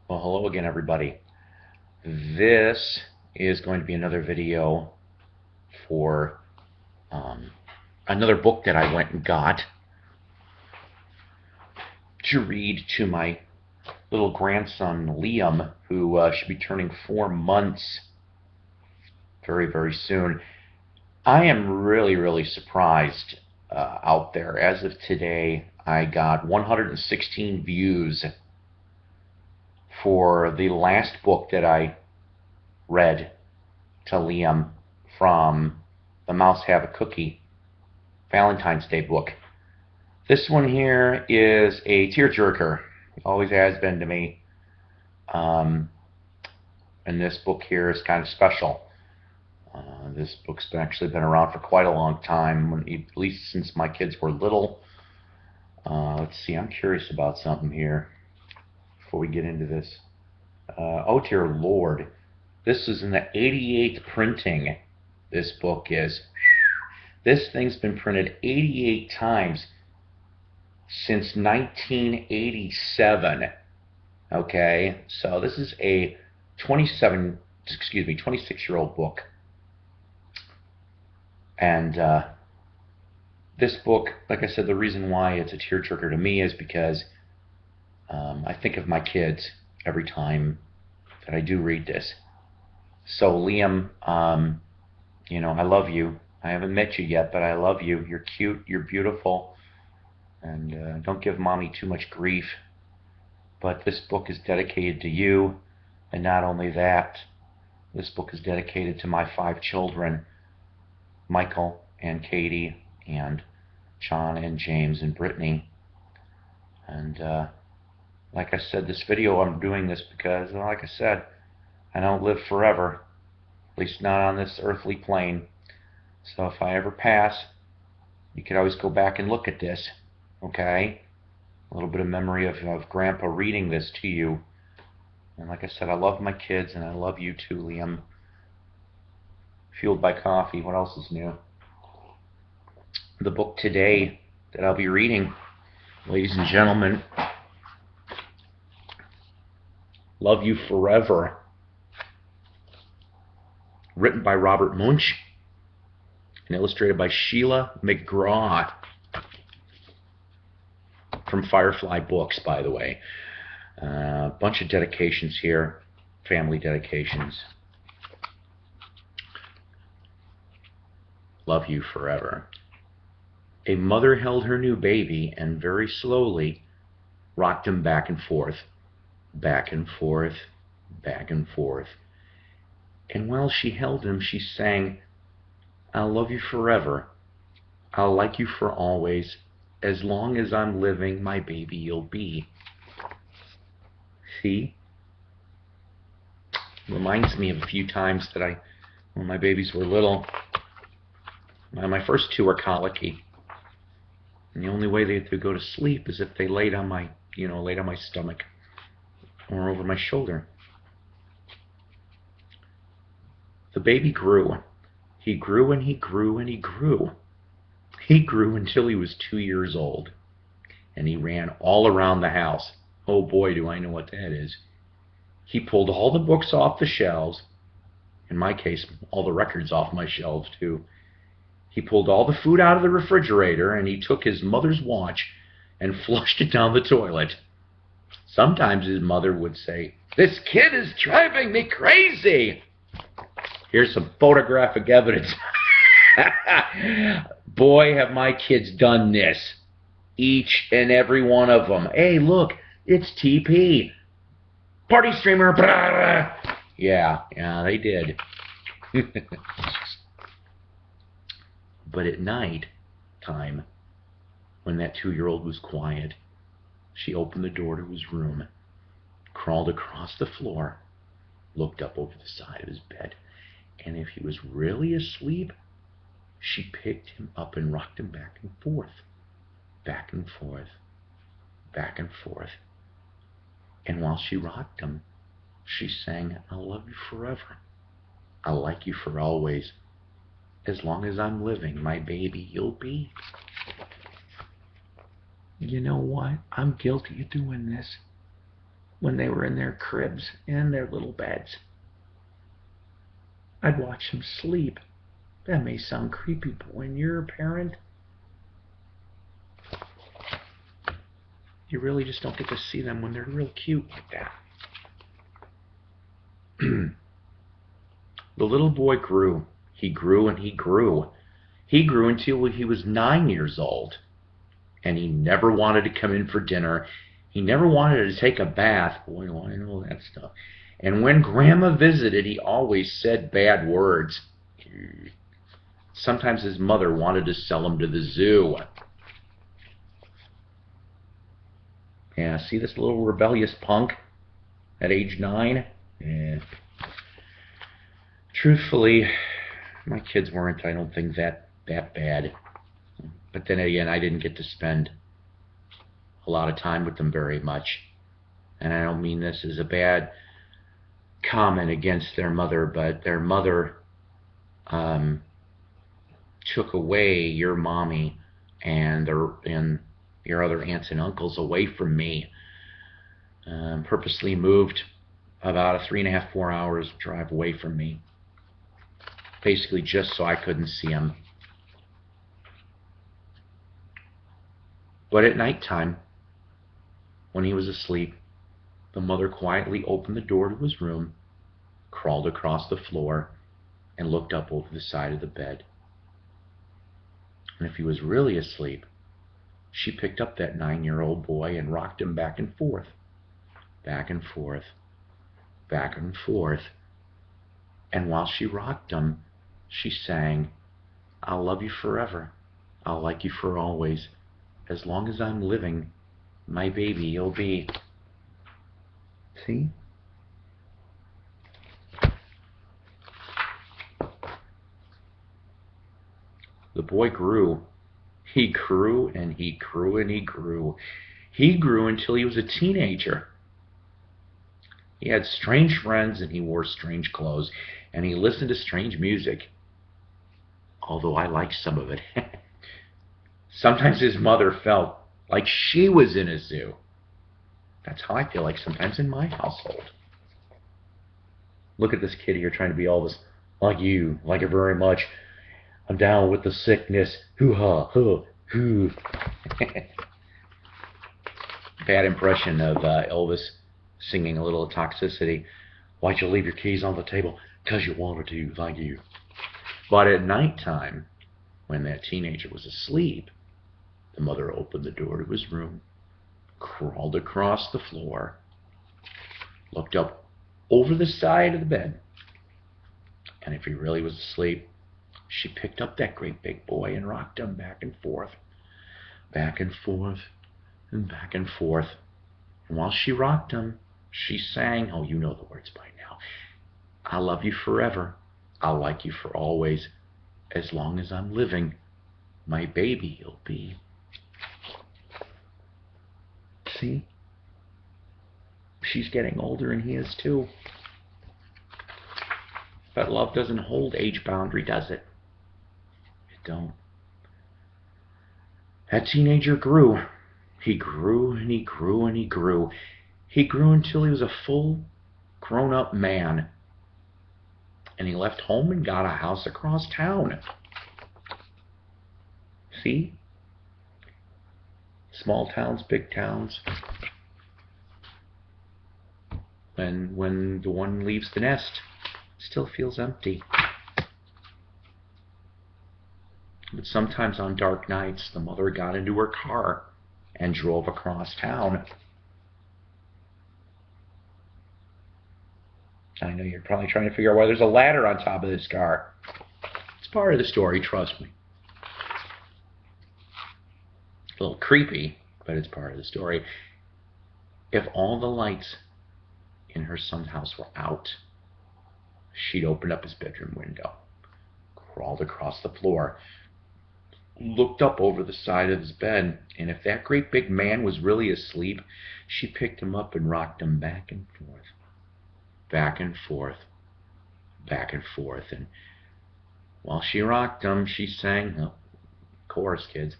Well, hello again, everybody. This is going to be another video for another book that I went and got to read to my little grandson, Liam, who should be turning 4 months very, very soon. I am really, really surprised out there. As of today, I got 116 views for the last book that I read to Liam from the Mouse Have a Cookie Valentine's Day book. This one here is a tearjerker. It always has been to me. And this book here is kind of special. This book's actually been around for quite a long time, at least since my kids were little. Let's see, I'm curious about something here before we get into this. Oh dear Lord, this is in the 88th printing. This book is. This thing's been printed 88 times since 1987. Okay, so this is a 26-year-old book. And this book, like I said, the reason why it's a tearjerker to me is because I think of my kids every time that I do read this. So Liam, you know, I love you. I haven't met you yet, but I love you. You're cute, you're beautiful, and don't give mommy too much grief. But this book is dedicated to you, and not only that, this book is dedicated to my 5 children, Michael and Katie and John and James and Brittany. And like I said, this video, I'm doing this because, well, like I said, I don't live forever, at least not on this earthly plane. So if I ever pass, you could always go back and look at this, okay? A little bit of memory of Grandpa reading this to you. And like I said, I love my kids, and I love you too, Liam. Fueled by coffee. What else is new? The book today that I'll be reading, ladies and gentlemen, Love You Forever, written by Robert Munsch and illustrated by Sheila McGraw from Firefly Books, by the way. A bunch of dedications here, family dedications. Love You Forever. A mother held her new baby and very slowly rocked him back and forth, back and forth, back and forth. And while she held him, she sang, I'll love you forever. I'll like you for always. As long as I'm living, my baby you'll be. See? Reminds me of a few times that when my babies were little, my first 2 are colicky. And the only way they could go to sleep is if they laid on my stomach or over my shoulder. The baby grew. He grew and he grew and he grew. He grew until he was 2 years old. And he ran all around the house. Oh boy, do I know what that is. He pulled all the books off the shelves. In my case, all the records off my shelves too. He pulled all the food out of the refrigerator, and he took his mother's watch and flushed it down the toilet. Sometimes his mother would say, "This kid is driving me crazy." Here's some photographic evidence. Boy, have my kids done this. Each and every one of them. Hey, look, it's TP. Party streamer. Yeah, they did. But at night time, when that 2-year-old was quiet, she opened the door to his room, crawled across the floor, looked up over the side of his bed, and if he was really asleep, she picked him up and rocked him back and forth, back and forth, back and forth. And while she rocked him, she sang, I'll love you forever. I'll like you for always. As long as I'm living, my baby you'll be. You know what? I'm guilty of doing this. when they were in their cribs, in their little beds. I'd watch them sleep. That may sound creepy, but when you're a parent, you really just don't get to see them when they're real cute like that. The little boy grew. He grew and he grew. He grew until he was 9 years old. And he never wanted to come in for dinner. He never wanted to take a bath. Boy, do I know that stuff. And when Grandma visited, he always said bad words. Sometimes his mother wanted to sell him to the zoo. Yeah, see this little rebellious punk at age 9? Yeah. Truthfully, my kids weren't, I don't think, that bad. But then again, I didn't get to spend a lot of time with them very much. And I don't mean this as a bad comment against their mother, but their mother took away your mommy and your other aunts and uncles away from me. Purposely moved about a 3.5, 4 hours drive away from me. Basically just so I couldn't see him. But at nighttime, when he was asleep, the mother quietly opened the door to his room, crawled across the floor, and looked up over the side of the bed. And if he was really asleep, she picked up that 9-year-old boy and rocked him back and forth, back and forth, back and forth. And while she rocked him, she sang, "I'll love you forever. I'll like you for always. As long as I'm living, my baby you'll be." See? The boy grew. He grew and he grew and he grew. He grew until he was a teenager. He had strange friends and he wore strange clothes and he listened to strange music. Although I liked some of it. Sometimes his mother felt like she was in a zoo. That's how I feel like sometimes in my household. Look at this kid here trying to be all this, like you, like it very much. I'm down with the sickness. Hoo-ha, hoo. Bad impression of Elvis singing a little Toxicity. "Why'd you leave your keys on the table?" "'Cause you wanted to, thank you." But at nighttime, when that teenager was asleep, the mother opened the door to his room, crawled across the floor, looked up over the side of the bed, and if he really was asleep, she picked up that great big boy and rocked him back and forth, back and forth, and back and forth. And while she rocked him, she sang, oh, you know the words by now, "I'll love you forever. I'll like you for always. As long as I'm living, my baby you'll be." See? She's getting older and he is too. But love doesn't hold age boundary, does it? It don't. That teenager grew. He grew and he grew and he grew. He grew until he was a full grown-up man. And he left home and got a house across town. See? Small towns, big towns. When the one leaves the nest, it still feels empty. But sometimes on dark nights, the mother got into her car and drove across town. I know you're probably trying to figure out why there's a ladder on top of this car. It's part of the story, trust me. A little creepy, but it's part of the story. If all the lights in her son's house were out, she'd open up his bedroom window, crawled across the floor, looked up over the side of his bed, and if that great big man was really asleep, she picked him up and rocked him back and forth, back and forth, back and forth. And while she rocked him, she sang, oh, chorus, kids,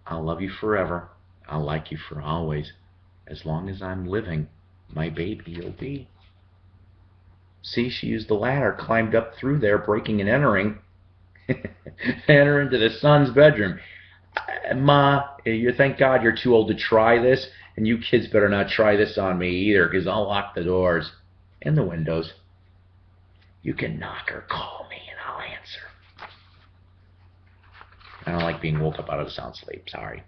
"I'll love you forever. I'll like you for always. As long as I'm living, my baby you'll be. See, she used the ladder, climbed up through there, breaking and entering, enter into the son's bedroom. Ma, you thank God you're too old to try this, and you kids better not try this on me either, because I'll lock the doors and the windows. You can knock or call me, and I'll answer. I don't like being woke up out of a sound sleep. Sorry.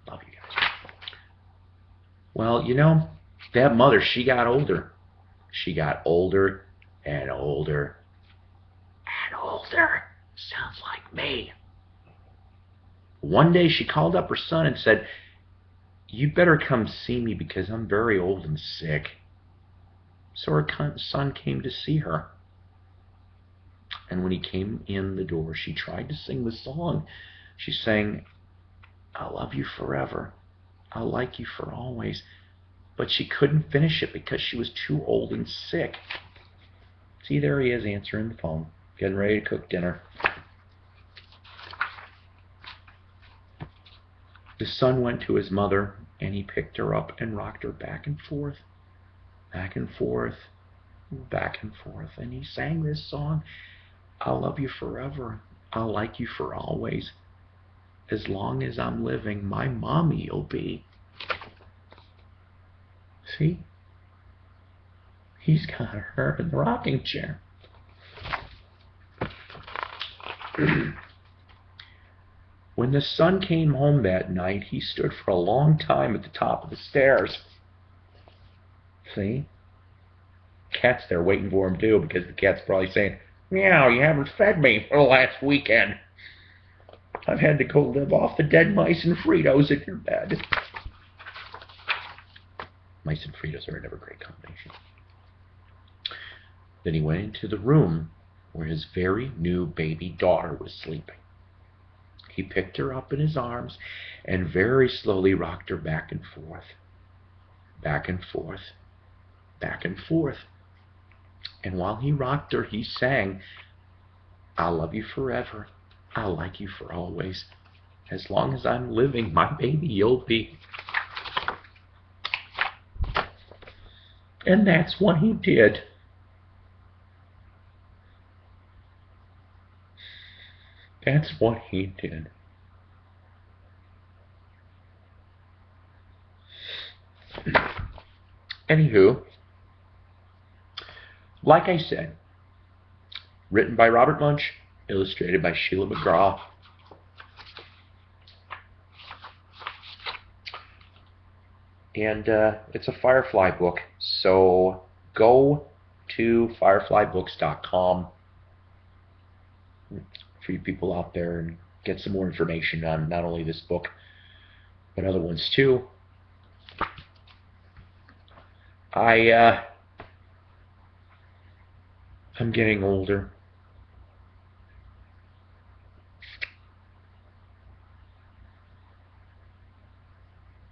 Love you guys. Well, you know, that mother, she got older. She got older and older and older. Sounds like me. One day she called up her son and said, you better come see me because I'm very old and sick. So her son came to see her. And when he came in the door, she tried to sing the song. She sang, I'll love you forever. I'll like you for always. But she couldn't finish it because she was too old and sick. See, there he is answering the phone, getting ready to cook dinner. The son went to his mother, and he picked her up and rocked her back and forth, back and forth, back and forth. And he sang this song, I'll love you forever. I'll like you for always. As long as I'm living, my mommy you'll be. See? He's got her in the rocking chair. When the son came home that night, he stood for a long time at the top of the stairs. See? Cat's there waiting for him too, because the cat's probably saying, meow, you haven't fed me for the last weekend. I've had to go live off the dead mice and Fritos in your bed. Mice and Fritos are never a great combination. Then he went into the room where his very new baby daughter was sleeping. He picked her up in his arms and very slowly rocked her back and forth, back and forth, back and forth. And while he rocked her, he sang, I'll love you forever. I'll like you for always. As long as I'm living, my baby you'll be. And that's what he did. That's what he did. Anywho, like I said, written by Robert Munch, illustrated by Sheila McGraw. And it's a Firefly book, so go to fireflybooks.com for you people out there and get some more information on not only this book, but other ones too. I'm getting older.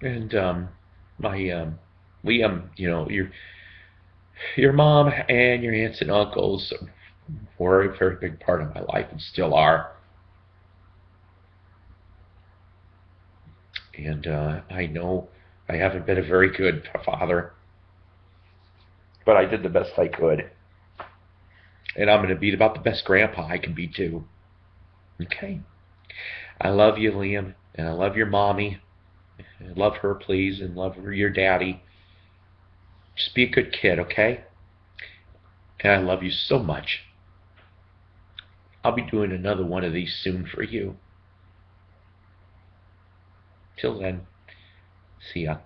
And you know, your mom and your aunts and uncles were a very big part of my life and still are. And I know I haven't been a very good father, but I did the best I could. And I'm going to be about the best grandpa I can be too. Okay? I love you, Liam, and I love your mommy. Love her, please, and love your daddy. Just be a good kid, okay? And I love you so much. I'll be doing another one of these soon for you. Till then, see ya.